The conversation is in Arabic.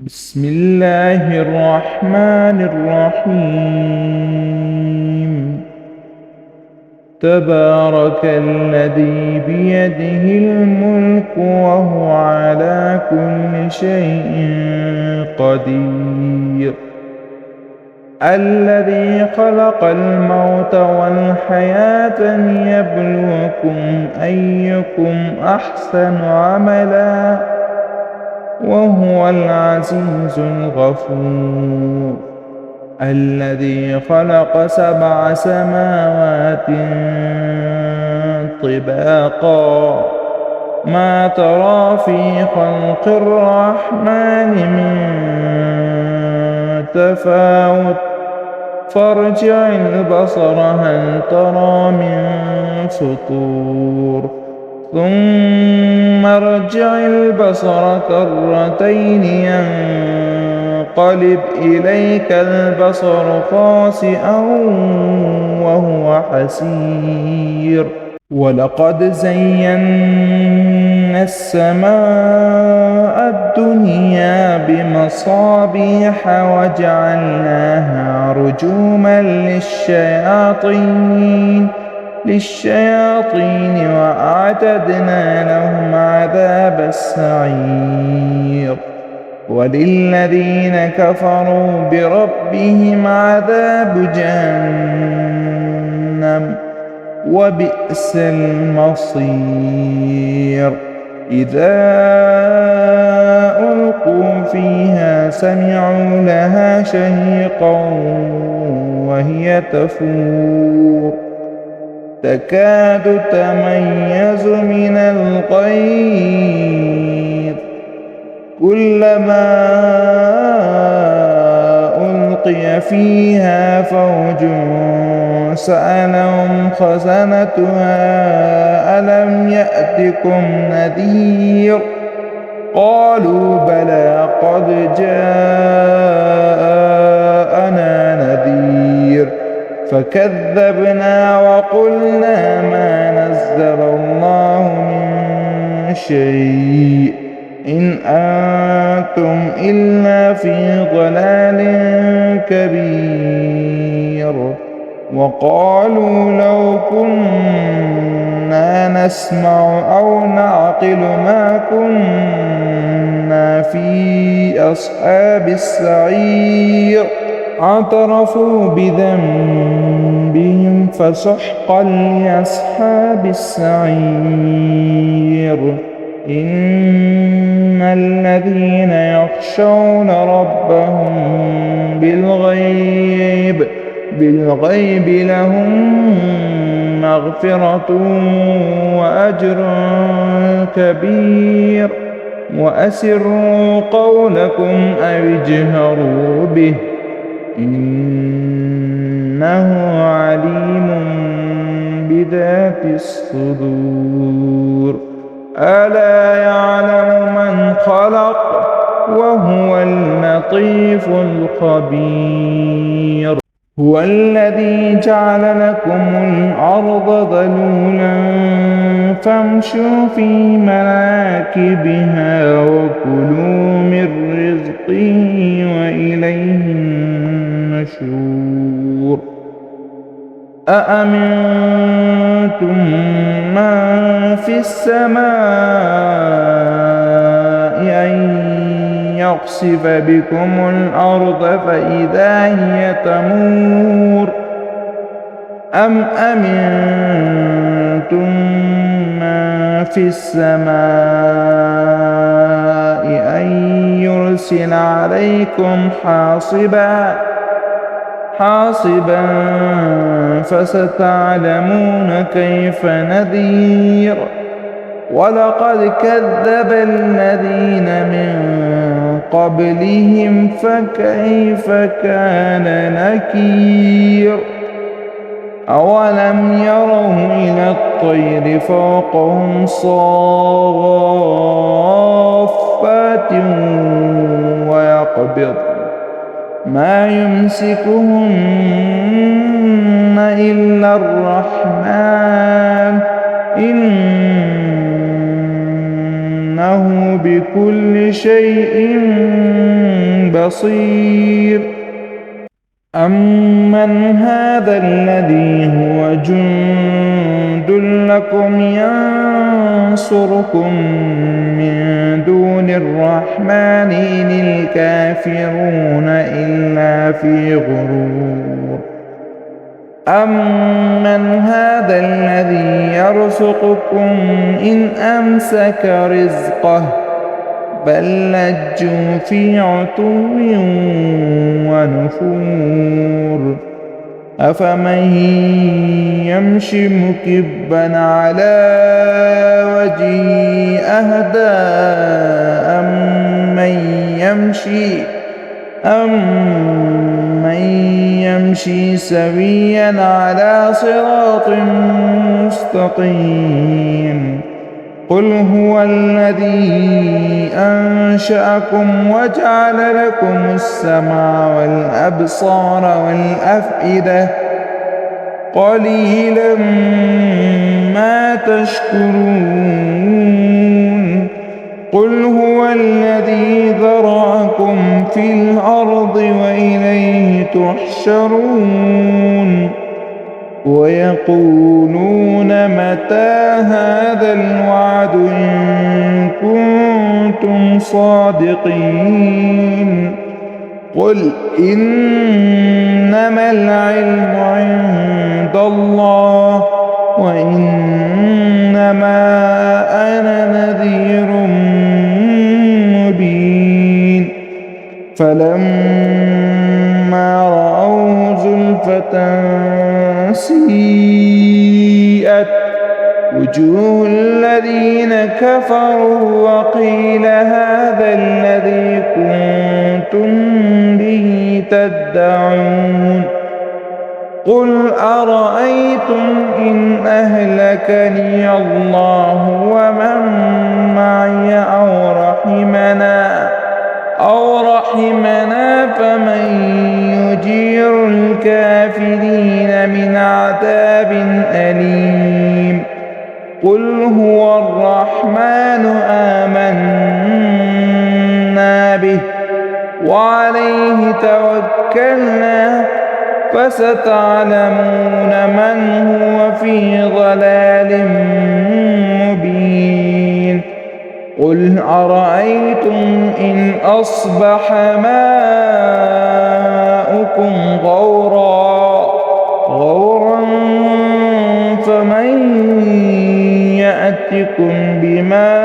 بسم الله الرحمن الرحيم. تبارك الذي بيده الملك وهو على كل شيء قدير. الذي خلق الموت والحياة ليبلوكم أيكم أحسن عملا وهو العزيز الغفور. الذي خلق 7 سماوات طباقا ما ترى في خلق الرحمن من تفاوت فارجع البصر هل ترى من فطور ثم ارجع البصر كرتين ينقلب إليك البصر خاسئا وهو حسير. ولقد زينا السماء الدنيا بمصابيح وجعلناها رجوما للشياطين وأعتدنا لهم عذاب السعير. وللذين كفروا بربهم عذاب جهنم وبئس المصير. إذا ألقوا فيها سمعوا لها شهيقا وهي تفور تكاد تميز من الغيظ كلما ألقي فيها فوج سألهم خزنتها ألم يأتكم نذير قالوا بلى قد جاءنا نذير فكذبنا وقلنا ما نزل الله من شيء إن أنتم إلا في ضلال كبير. وقالوا لو كنا نسمع أو نعقل ما كنا في أصحاب السعير. اعترفوا بذنبهم فسحقا لأصحاب السعير. إن الذين يخشون ربهم بالغيب لهم مغفرة وأجر كبير. وأسروا قولكم أو اجهروا به إنه عليم بذات الصدور. ألا يعلم من خلق وهو اللطيف الخبير. هو الذي جعل لكم الأرض ذلولا فامشوا في مناكبها وكلوا من رزقه وإليه النشور. أأمنتم من في السماء أن يخسف بكم الأرض فإذا هي تمور أم أمنتم من في السماء أن يرسل عليكم حاصبا فستعلمون كيف نذير. ولقد كذب الذين من قبلهم فكيف كان نكير. أولم يروا إلى الطير فوقهم صافات ويقبض ما يمسكهن إلا الرحمن إنه بكل شيء بصير أمن هذا الذي هو جند لكم ينصركم من دون الرحمن إن الكافرون إلا في غرور أمن هذا الذي يرزقكم إن أمسك رزقه بل لجوا في عتو ونفور أفمن يمشي مكبا على وجهه أهدى أمن يمشي سويا على صراط مستقيم قل هو الذي أنشأكم وجعل لكم السمع والأبصار والأفئدة قليلا ما تشكرون قل هو الذي ذرأكم في الأرض وإليه تحشرون ويقولون متى هذا الوعد إن كنتم صادقين قل إنما العلم عند الله وإنما أنا نذير مبين فلما رأوه زلفة سيئت وجوه الذين كفروا وقيل هذا الذي كنتم به تدعون قل أرأيتم إن أهلكني الله ومن معي أو رحمنا فمن يجير الكافرين من عذاب أليم قل هو الرحمن آمنا به وعليه توكلنا فستعلمون من هو في ضلال مبين قل أرأيتم إن أصبح ماؤكم غورا فمن يأتكم بماء